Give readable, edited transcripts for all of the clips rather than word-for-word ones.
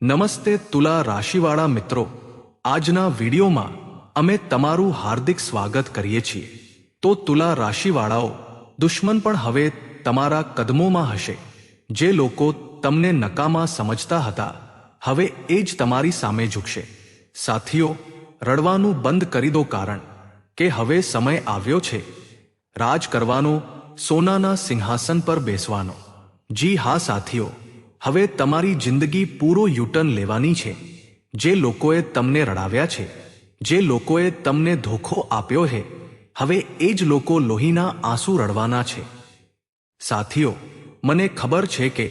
નમસ્તે તુલા રાશિવાળા મિત્રો, આજના વિડીયોમાં અમે તમારું હાર્દિક સ્વાગત કરીએ છીએ। તો તુલા રાશિવાળાઓ, દુશ્મન પણ હવે તમારા કદમોમાં હશે। જે લોકો તમને નકામા સમજતા હતા, હવે એ જ તમારી સામે ઝૂકશે। સાથીઓ, રડવાનું બંધ કરી દો, કારણ કે હવે સમય આવ્યો છે રાજ કરવાનો, સોનાના સિંહાસન પર બેસવાનો। જી હા સાથીઓ, હવે તમારી જિંદગી પૂરો યુટર્ન લેવાની છે। જે લોકોએ તમને રડાવ્યા છે, જે લોકોએ તમને ધોખો આપ્યો છે, હવે એ જ લોકો લોહીના આંસુ રડવાના છે। સાથીઓ, મને ખબર છે કે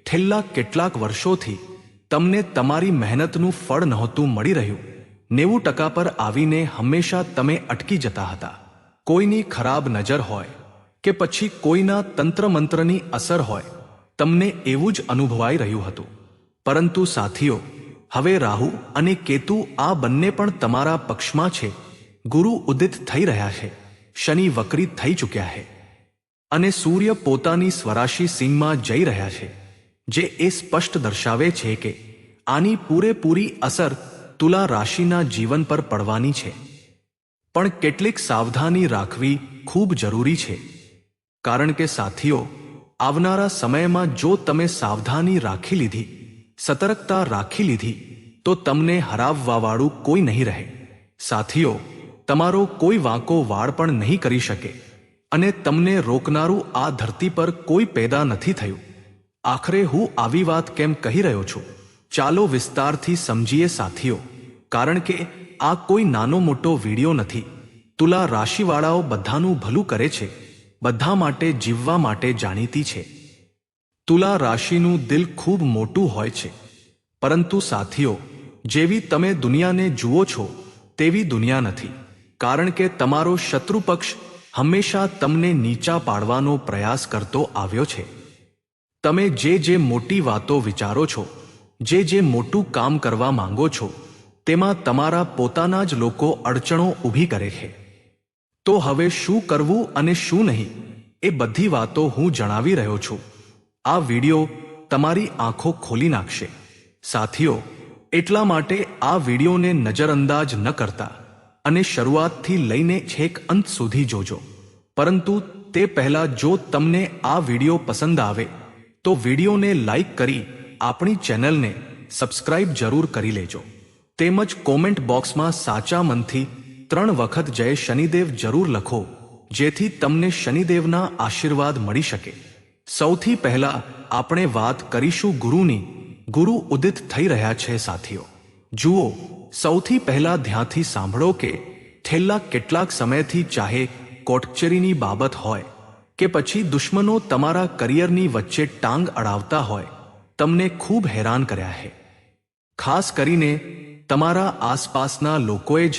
છેલ્લા કેટલાક વર્ષોથી તમને તમારી મહેનતનું ફળ નહોતું મળી રહ્યું। 90% પર આવીને હંમેશા તમે અટકી જતા હતા। કોઈની ખરાબ નજર હોય કે પછી કોઈના તંત્રમંત્રની અસર હોય, તમને એવું જ અનુભવાઈ રહ્યું હતું। પરંતુ સાથીઓ, હવે રાહુ અને કેતુ આ બંને પણ તમારા પક્ષમાં છે। ગુરુ ઉદિત થઈ રહ્યા છે, શનિ વક્રી થઈ ચૂક્યા છે અને સૂર્ય પોતાની સ્વરાશિ સિંહમાં જઈ રહ્યા છે, જે એ સ્પષ્ટ દર્શાવે છે કે આની પૂરેપૂરી અસર તુલા રાશિના જીવન પર પડવાની છે। પણ કેટલીક સાવધાની રાખવી ખૂબ જરૂરી છે, કારણ કે સાથીઓ, આવનારા સમયમાં જો તમે સાવધાની રાખી લીધી, સતર્કતા રાખી લીધી, તો તમને હરાવવાવાળું કોઈ નહીં રહે। સાથીઓ, તમારો કોઈ વાંકો વાળ પણ નહીં કરી શકે અને તમને રોકનારું આ ધરતી પર કોઈ પેદા નથી થયું। આખરે હું આવી વાત કેમ કહી રહ્યો છું, ચાલો વિસ્તારથી સમજીએ સાથીઓ, કારણ કે આ કોઈ નાનો મોટો વિડીયો નથી। તુલા રાશિવાળાઓ બધાનું ભલું કરે છે, બધા માટે જીવવા માટે જાણીતી છે। તુલા રાશિનું દિલ ખૂબ મોટું હોય છે, પરંતુ સાથીઓ, જેવી તમે દુનિયાને જુઓ છો તેવી દુનિયા નથી, કારણ કે તમારો શત્રુપક્ષ હંમેશા તમને નીચા પાડવાનો પ્રયાસ કરતો આવ્યો છે। તમે જે મોટી વાતો વિચારો છો, જે મોટું કામ કરવા માંગો છો, તેમાં તમારા પોતાના જ લોકો અડચણો ઊભી કરે છે। તો હવે શું કરવું અને શું નહીં, એ બધી વાતો હું જણાવી રહ્યો છું। આ વિડીયો તમારી આંખો ખોલી નાખશે। સાથીઓ, એટલા માટે આ વિડીયોને નજરઅંદાજ ન કરતા અને શરૂઆતથી લઈને છેક અંત સુધી જોજો। પરંતુ તે પહેલા જો તમને આ વિડીયો પસંદ આવે તો વિડીયોને લાઈક કરી આપણી ચેનલને સબસ્ક્રાઇબ જરૂર કરી લેજો। તેમજ કોમેન્ટ બોક્સમાં સાચા મનથી 3 વખત જય શનિદેવ જરૂર લખો, જેથી તમને શનિદેવના આશીર્વાદ મળી શકે। સૌથી પહેલા આપણે વાત કરીશું ગુરુની। ગુરુ ઉદિત થઈ રહ્યા છે સાથીઓ। જુઓ, સૌથી પહેલા ધ્યાનથી સાંભળો કે છેલ્લા કેટલાક સમયથી, ચાહે કોર્ટ-કચેરીની બાબત હોય કે પછી દુશ્મનો તમારા કરિયરની વચ્ચે ટાંગ અડાવતા હોય, તમને ખૂબ હેરાન કર્યા છે। ખાસ કરીને તમારા આસપાસના લોકોએ જ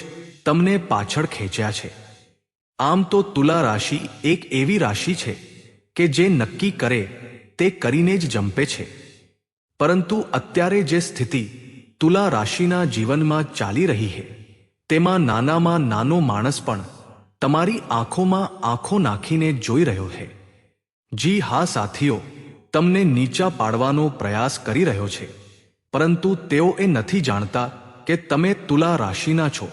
તમને પાછળ ખેંચ્યા છે। આમ તો તુલા રાશિ એક એવી રાશિ છે કે જે નક્કી કરે તે કરીને જ જંપે છે। પરંતુ અત્યારે જે સ્થિતિ તુલા રાશિના જીવનમાં ચાલી રહી છે, તેમાં નાનામાં નાનો માણસ પણ તમારી આંખોમાં આંખો નાખીને જોઈ રહ્યો છે। જી હા સાથીઓ, તમને નીચા પાડવાનો પ્રયાસ કરી રહ્યો છે, પરંતુ તેઓ એ નથી જાણતા કે તમે તુલા રાશિના છો।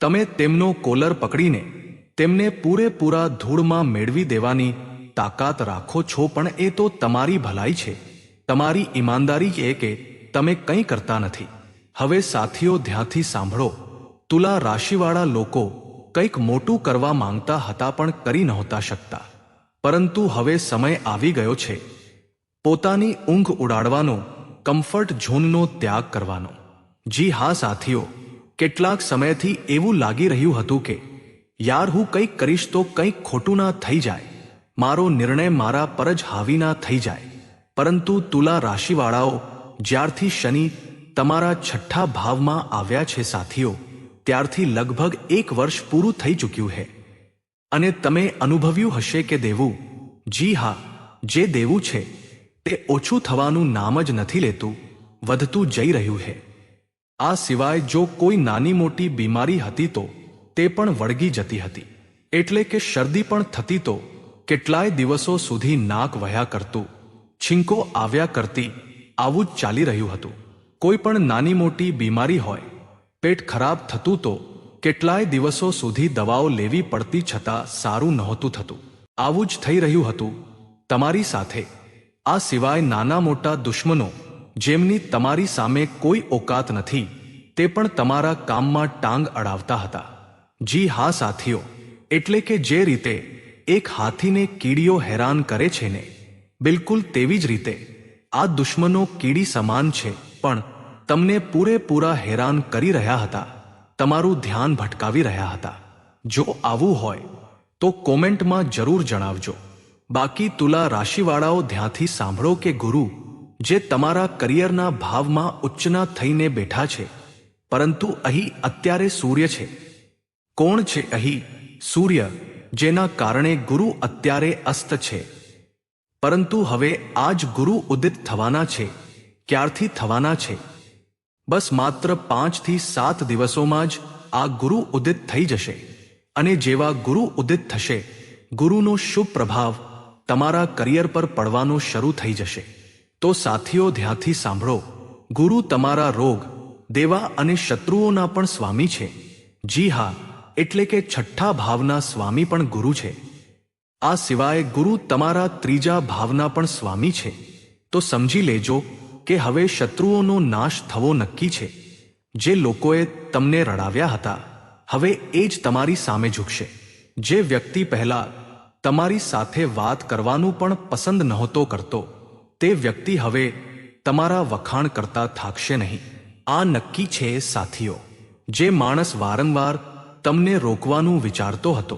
તમે તેમનો કોલર પકડીને તેમને પૂરેપૂરા ધૂળમાં મેળવી દેવાની તાકાત રાખો છો, પણ એ તો તમારી ભલાઈ છે, તમારી ઈમાનદારી છે કે તમે કંઈ કરતા નથી। હવે સાથીઓ, ધ્યાનથી સાંભળો। તુલા રાશિવાળા લોકો કંઈક મોટું કરવા માંગતા હતા પણ કરી નહોતા શકતા, પરંતુ હવે સમય આવી ગયો છે પોતાની ઊંઘ ઉડાડવાનો, કમ્ફર્ટ ઝોનનો ત્યાગ કરવાનો। જી હા સાથીઓ, કેટલાક સમયથી એવું લાગી રહ્યું હતું કે યાર, હું કંઈક કરીશ તો કંઈક ખોટું ના થઈ જાય, મારો નિર્ણય મારા પર જ હાવી ના થઈ જાય। પરંતુ તુલા રાશિવાળાઓ, જ્યારથી શનિ તમારા 6ઠ્ઠા ભાવમાં આવ્યા છે સાથીઓ, ત્યારથી લગભગ 1 વર્ષ પૂરું થઈ ચૂક્યું છે અને તમે અનુભવ્યું હશે કે દેવું, જી હા, જે દેવું છે તે ઓછું થવાનું નામ જ નથી લેતું, વધતું જઈ રહ્યું છે। આ સિવાય જો કોઈ નાની મોટી બીમારી હતી તો તે પણ વળગી જતી હતી, એટલે કે શરદી પણ થતી તો કેટલાય દિવસો સુધી નાક વહ્યા કરતું, છીંકો આવ્યા કરતી, આવું જ ચાલી રહ્યું હતું। કોઈ પણ નાની મોટી બીમારી હોય, પેટ ખરાબ થતું તો કેટલાય દિવસો સુધી દવાઓ લેવી પડતી છતાં સારું નહોતું થતું. આવું જ થઈ રહ્યું હતું તમારી સાથે. આ સિવાય નાના મોટા દુશ્મનો જેમની તમારી સામે કોઈ ઓકાત નથી, તે પણ તમારા કામમાં ટાંગ અડાવતા હતા. જી હા સાથીઓ, એટલે કે જે રીતે એક હાથીને કીડીઓ હેરાન કરે છે ને, બિલકુલ તેવી જ રીતે આ દુશ્મનો કીડી સમાન છે, પણ તમને પૂરેપૂરા હેરાન કરી રહ્યા હતા, તમારું ધ્યાન ભટકાવી રહ્યા હતા. જો આવું હોય તો કોમેન્ટમાં જરૂર જણાવજો. બાકી તુલા રાશિવાળાઓ ધ્યાનથી સાંભળો કે ગુરુ જે તમારા કરિયરના ભાવમાં ઉચ્ચના થઈને બેઠા છે, પરંતુ અહીં અત્યારે સૂર્ય છે. કોણ છે અહીં? સૂર્ય, જેના કારણે ગુરુ અત્યારે અસ્ત છે. પરંતુ હવે આજ ગુરુ ઉદિત થવાના છે. ક્યારથી થવાના છે? બસ માત્ર 5 થી 7 દિવસોમાં જ આ ગુરુ ઉદિત થઈ જશે. અને જેવા ગુરુ ઉદિત થશે, ગુરુનો શુભ પ્રભાવ તમારા કરિયર પર પડવાનો શરૂ થઈ જશે. તો સાથીઓ ધ્યાનથી સાંભળો, ગુરુ તમારા રોગ, દેવા અને શત્રુઓના પણ સ્વામી છે. જી હા, એટલે કે છઠ્ઠા ભાવના સ્વામી પણ ગુરુ છે. આ સિવાય ગુરુ તમારા ત્રીજા ભાવના પણ સ્વામી છે. તો સમજી લેજો કે હવે શત્રુઓનો નાશ થવો નક્કી છે. જે લોકોએ તમને રડાવ્યા હતા, હવે એ જ તમારી સામે ઝૂકશે. જે વ્યક્તિ પહેલા તમારી સાથે વાત કરવાનું પણ પસંદ નહોતો કરતો, તે વ્યક્તિ હવે તમારા વખાણ કરતા થાકશે નહીં. આ નક્કી છે સાથીઓ. જે માણસ વારંવાર તમને રોકવાનું વિચારતો હતો,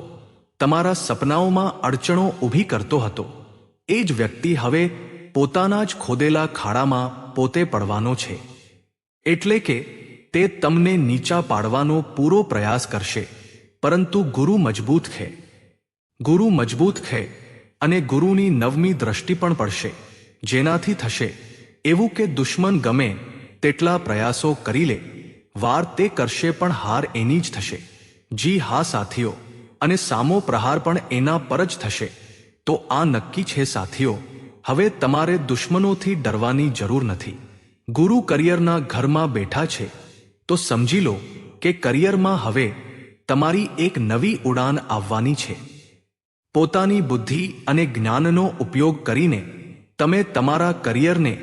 તમારા સપનાઓમાં અડચણો ઊભી કરતો હતો, એ જ વ્યક્તિ હવે પોતાના જ ખોદેલા ખાડામાં પોતે પડવાનો છે. એટલે કે તે તમને નીચા પાડવાનો પૂરો પ્રયાસ કરશે, પરંતુ ગુરુ મજબૂત છે. ગુરુ મજબૂત છે અને ગુરુની 9મી દ્રષ્ટિ પણ પડશે, જેનાથી થશે એવું કે દુશ્મન ગમે તેટલા પ્રયાસો કરી લે, વાર તે કરશે પણ હાર એની જ થશે. જી હા સાથીઓ, અને સામો પ્રહાર પણ એના પર જ થશે. તો આ નક્કી છે સાથીઓ, હવે તમારે દુશ્મનોથી ડરવાની જરૂર નથી. ગુરુ કરિયરના ઘરમાં બેઠા છે, તો સમજી લો કે કરિયરમાં હવે તમારી એક નવી ઉડાન આવવાની છે. પોતાની બુદ્ધિ અને જ્ઞાનનો ઉપયોગ કરીને તમે તમારા કરિયરને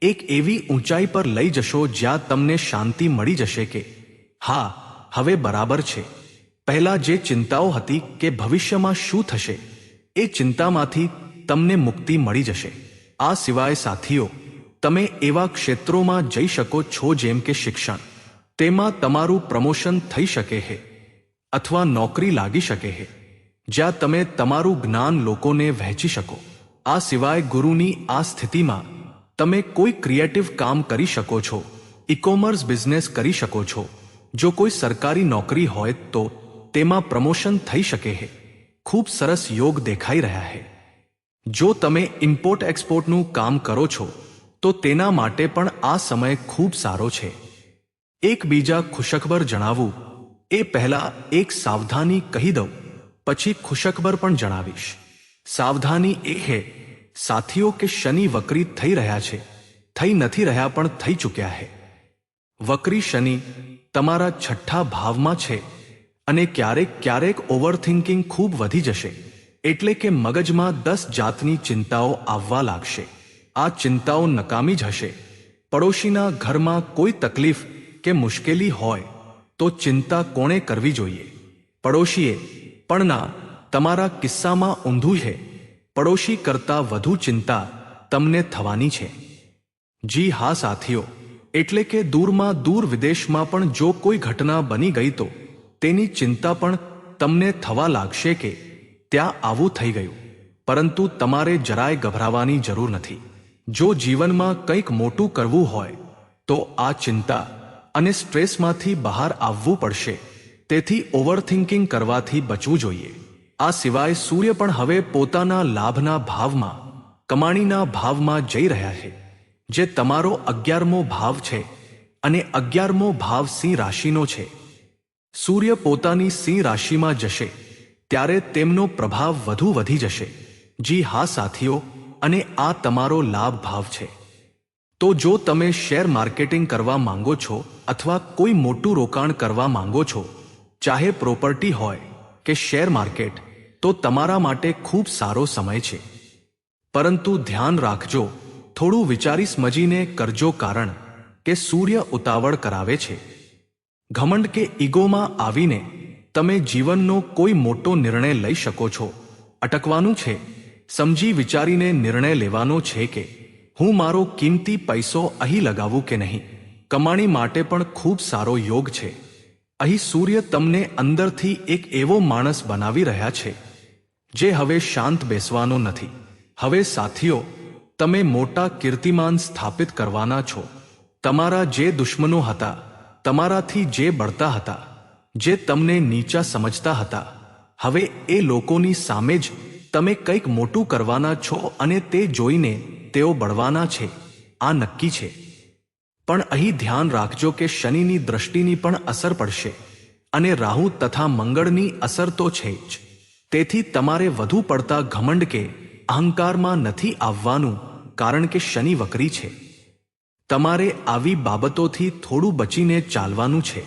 એક એવી ઊંચાઈ પર લઈ જશો જ્યાં તમને શાંતિ મળી જશે કે હા, હવે બરાબર છે. પહેલા જે ચિંતાઓ હતી કે ભવિષ્યમાં શું થશે, એ ચિંતામાંથી તમને મુક્તિ મળી જશે. આ સિવાય સાથીઓ, તમે એવા ક્ષેત્રોમાં જઈ શકો છો જેમ કે શિક્ષણ, તેમાં તમારું પ્રમોશન થઈ શકે છે અથવા નોકરી લાગી શકે છે, જ્યાં તમે તમારું જ્ઞાન લોકોને વહેંચી શકો. આ સિવાય ગુરુની આ સ્થિતિમાં તમે કોઈ ક્રિએટિવ કામ કરી શકો છો, ઈ-કોમર્સ બિઝનેસ કરી શકો છો. જો કોઈ સરકારી નોકરી હોય તો તેમાં પ્રમોશન થઈ શકે છે. ખૂબ સરસ યોગ દેખાઈ રહ્યા છે. જો તમે ઇમ્પોર્ટ એક્સપોર્ટનું કામ કરો છો તો તેના માટે પણ આ સમય ખૂબ સારો છે. એક બીજા ખુશખબર જણાવું એ પહેલા એક સાવધાની કહી દઉં, પછી ખુશખબર પણ જણાવીશ. સાવધાની એ છે સાથીઓ કે શનિ વક્રી થઈ રહ્યા છે, થઈ નથી રહ્યા પણ થઈ ચૂક્યા છે. વક્રી શનિ તમારા છઠ્ઠા ભાવમાં છે અને ક્યારેક ક્યારેક ઓવરથિંકિંગ ખૂબ વધી જશે, એટલે કે મગજમાં 10 જાતની ચિંતાઓ આવવા લાગશે. આ ચિંતાઓ નકામી જ હશે. પડોશીના ઘરમાં કોઈ તકલીફ કે મુશ્કેલી હોય તો ચિંતા કોણે કરવી જોઈએ? પડોશીએ. પણ ના, તમારા કિસ્સામાં ઊંધું છે. પડોશી કરતાં વધુ ચિંતા તમને થવાની છે. જી હા સાથીઓ, એટલે કે દૂરમાં દૂર વિદેશમાં પણ જો કોઈ ઘટના બની ગઈ તો તેની ચિંતા પણ તમને થવા લાગશે કે ત્યાં આવું થઈ ગયું. પરંતુ તમારે જરાય ગભરાવાની જરૂર નથી. જો જીવનમાં કંઈક મોટું કરવું હોય તો આ ચિંતા અને સ્ટ્રેસમાંથી બહાર આવવું પડશે. તેથી ઓવરથિંકિંગ કરવાથી બચવું જોઈએ. આ સિવાય સૂર્ય પણ હવે પોતાના લાભના ભાવમાં, કમાણીના ભાવમાં જઈ રહ્યા છે, જે તમારો 11મો ભાવ છે અને 11મો ભાવ સિંહ રાશિનો છે. સૂર્ય પોતાની સિંહ રાશિમાં જશે ત્યારે તેમનો પ્રભાવ વધુ વધી જશે. જી હા સાથીઓ, અને આ તમારો લાભ ભાવ છે. તો જો તમે શેર માર્કેટિંગ કરવા માંગો છો અથવા કોઈ મોટું રોકાણ કરવા માંગો છો, ચાહે પ્રોપર્ટી હોય કે શેર માર્કેટ, તો તમારા માટે ખૂબ સારો સમય છે. પરંતુ ધ્યાન રાખજો, થોડું વિચારી સમજીને કરજો, કારણ કે સૂર્ય ઉતાવળ કરાવે છે. ઘમંડ કે ઈગોમાં આવીને તમે જીવનનો કોઈ મોટો નિર્ણય લઈ શકો છો. અટકવાનું છે. સમજી વિચારીને નિર્ણય લેવાનો છે કે હું મારો કિંમતી પૈસો અહીં લગાવું કે નહીં. કમાણી માટે પણ ખૂબ સારો યોગ છે. અહીં સૂર્ય તમને અંદરથી એક એવો માણસ બનાવી રહ્યા છે જે હવે શાંત બેસવાનો નથી. હવે સાથીઓ, તમે મોટા કીર્તિમાન સ્થાપિત કરવાના છો. તમારા જે દુશ્મનો હતા, તમારાથી જે બળતા હતા, જે તમને નીચા સમજતા હતા, હવે એ લોકોની સામે જ તમે કંઈક મોટું કરવાના છો અને તે જોઈને તેઓ બળવાના છે. આ નક્કી છે. પણ અહીં ધ્યાન રાખજો કે શનિની દ્રષ્ટિની પણ અસર પડશે અને રાહુ તથા મંગળની અસર તો છે જ. તેથી તમારે વધુ પડતા ઘમંડ કે અહંકારમાં નથી આવવાનું, કારણ કે શનિ વક્રી છે. તમારે આવી બાબતોથી થોડું બચીને ચાલવાનું છે.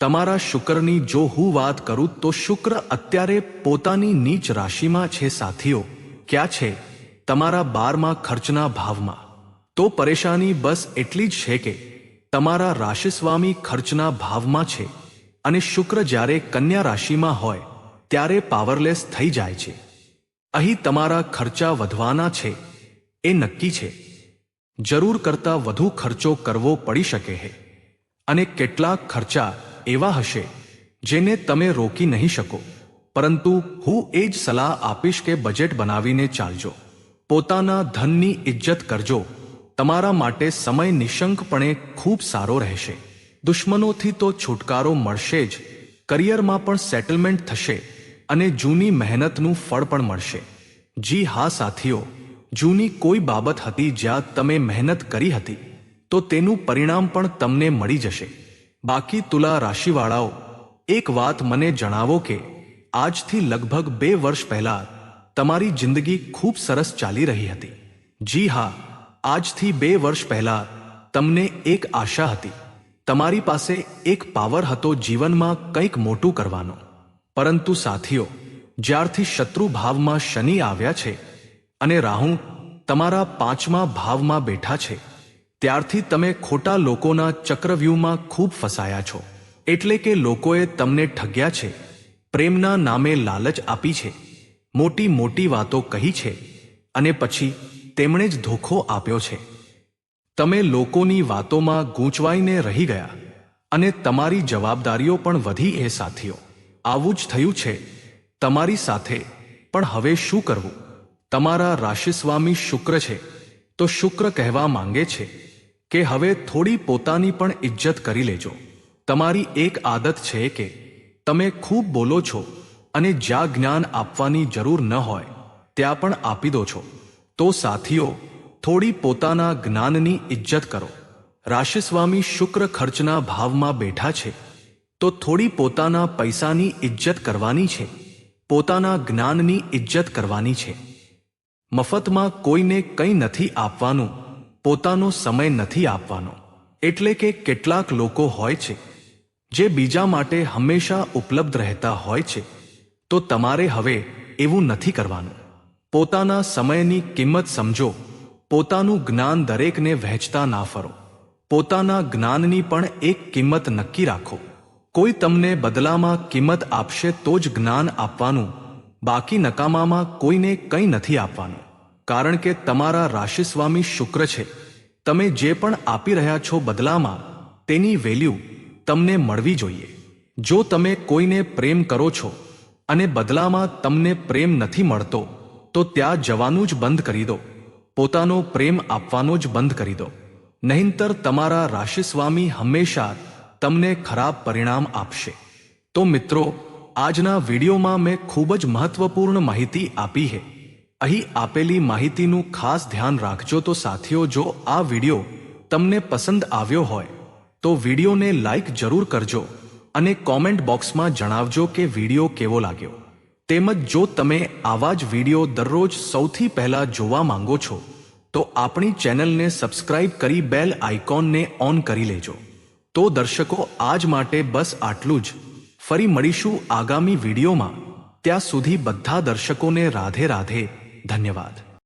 તમારા શુક્રની જો હું વાત કરું તો શુક્ર અત્યારે પોતાની નીચ રાશિમાં છે. સાથીઓ, ક્યાં છે? તમારા 12મા ખર્ચના ભાવમાં. તો પરેશાની બસ એટલી જ છે કે તમારા રાશિસ્વામી ખર્ચના ભાવમાં છે અને શુક્ર જ્યારે કન્યા રાશિમાં હોય ત્યારે પાવરલેસ થઈ જાય છે. અહીં તમારા ખર્ચા વધવાના છે, એ નક્કી છે. જરૂર કરતાં વધુ ખર્ચો કરવો પડી શકે છે અને કેટલાક ખર્ચા એવા હશે જેને તમે રોકી નહીં શકો. પરંતુ હું એ જ સલાહ આપીશ કે બજેટ બનાવીને ચાલજો. પોતાના ધનની ઇજ્જત કરજો. તમારા માટે સમય નિશંકપણે ખૂબ સારો રહેશે. દુશ્મનોથી તો છુટકારો મળશે જ, કરિયરમાં પણ સેટલમેન્ટ થશે અને જૂની મહેનતનું ફળ પણ મળશે. જી હા સાથીઓ, જૂની કોઈ બાબત હતી જ્યાં તમે મહેનત કરી હતી તો તેનું પરિણામ પણ તમને મળી જશે. બાકી તુલા રાશિવાળાઓ, એક વાત મને જણાવો કે આજથી લગભગ 2 વર્ષ પહેલા તમારી જિંદગી ખૂબ સરસ ચાલી રહી હતી. જી હા, આજથી 2 વર્ષ પહેલા તમને એક આશા હતી. તમારી પાસે એક પાવર હતો જીવનમાં કંઈક મોટું કરવાનો. પરંતુ સાથીઓ, જ્યારથી શત્રુ ભાવમાં શનિ આવ્યા છે અને રાહુ તમારા 5મા ભાવમાં બેઠા છે, ત્યારથી તમે ખોટા લોકોના ચક્રવ્યૂહમાં ખૂબ ફસાયા છો. એટલે કે લોકોએ તમને ઠગ્યા છે, પ્રેમના નામે લાલચ આપી છે, મોટી મોટી વાતો કહી છે અને પછી તેમણે જ ધોખો આપ્યો છે. તમે લોકોની વાતોમાં ગૂંચવાઈને રહી ગયા અને તમારી જવાબદારીઓ પણ વધી. એ સાથીઓ, આવું જ થયું છે તમારી સાથે. પણ હવે શું કરવું? તમારા રાશિસ્વામી શુક્ર છે, તો શુક્ર કહેવા માંગે છે કે હવે થોડી પોતાની પણ ઇજ્જત કરી લેજો. તમારી એક આદત છે કે તમે ખૂબ બોલો છો અને જ્યાં જ્ઞાન આપવાની જરૂર ન હોય ત્યાં પણ આપી દો છો. તો સાથીઓ, થોડી પોતાના જ્ઞાનની ઇજ્જત કરો. રાશિસ્વામી શુક્ર ખર્ચના ભાવમાં બેઠા છે, તો થોડી પોતાના પૈસાની ઇજ્જત કરવાની છે, પોતાના જ્ઞાનની ઇજ્જત કરવાની છે. મફતમાં કોઈને કંઈ નથી આપવાનું, પોતાનો સમય નથી આપવાનો. એટલે કે કેટલાક લોકો હોય છે જે બીજા માટે હંમેશા ઉપલબ્ધ રહેતા હોય છે, તો તમારે હવે એવું નથી કરવાનું. પોતાના સમયની કિંમત સમજો. પોતાનું જ્ઞાન દરેકને વહેંચતા ના ફરો. પોતાના જ્ઞાનની પણ એક કિંમત નક્કી રાખો. કોઈ તમને બદલામાં કિંમત આપશે તો જ જ્ઞાન આપવાનું, બાકી નકામામાં કોઈને કંઈ નથી આપવાનું. કારણ કે તમારા રાશિસ્વામી શુક્ર છે. તમે જે પણ આપી રહ્યા છો બદલામાં, તેની વેલ્યુ તમને મળવી જોઈએ. જો તમે કોઈને પ્રેમ કરો છો અને બદલામાં તમને પ્રેમ નથી મળતો, તો ત્યાં જવાનું જ બંધ કરી દો. પોતાનો પ્રેમ આપવાનો જ બંધ કરી દો. નહીંતર તમારા રાશિસ્વામી હંમેશા તમને ખરાબ પરિણામ આપશે. તો મિત્રો, આજના વિડીયોમાં મેં ખૂબ જ મહત્વપૂર્ણ માહિતી આપી છે. અહીં આપેલી માહિતીનું ખાસ ધ્યાન રાખજો. તો સાથીઓ, જો આ વિડીયો તમને પસંદ આવ્યો હોય તો વિડીયોને લાઈક જરૂર કરજો અને કોમેન્ટ બોક્સમાં જણાવજો કે વિડીયો કેવો લાગ્યો. તેમજ જો તમે આવા જ વિડીયો દરરોજ સૌથી પહેલા જોવા માંગો છો તો આપણી ચેનલને સબસ્ક્રાઇબ કરી બેલ આઇકોનને ઓન કરી લેજો। તો દર્શકો આજ માટે બસ આટલું જ। ફરી મળીશું આગામી વિડીયોમાં। ત્યાં સુધી બધા દર્શકોને રાધે રાધે, ધન્યવાદ।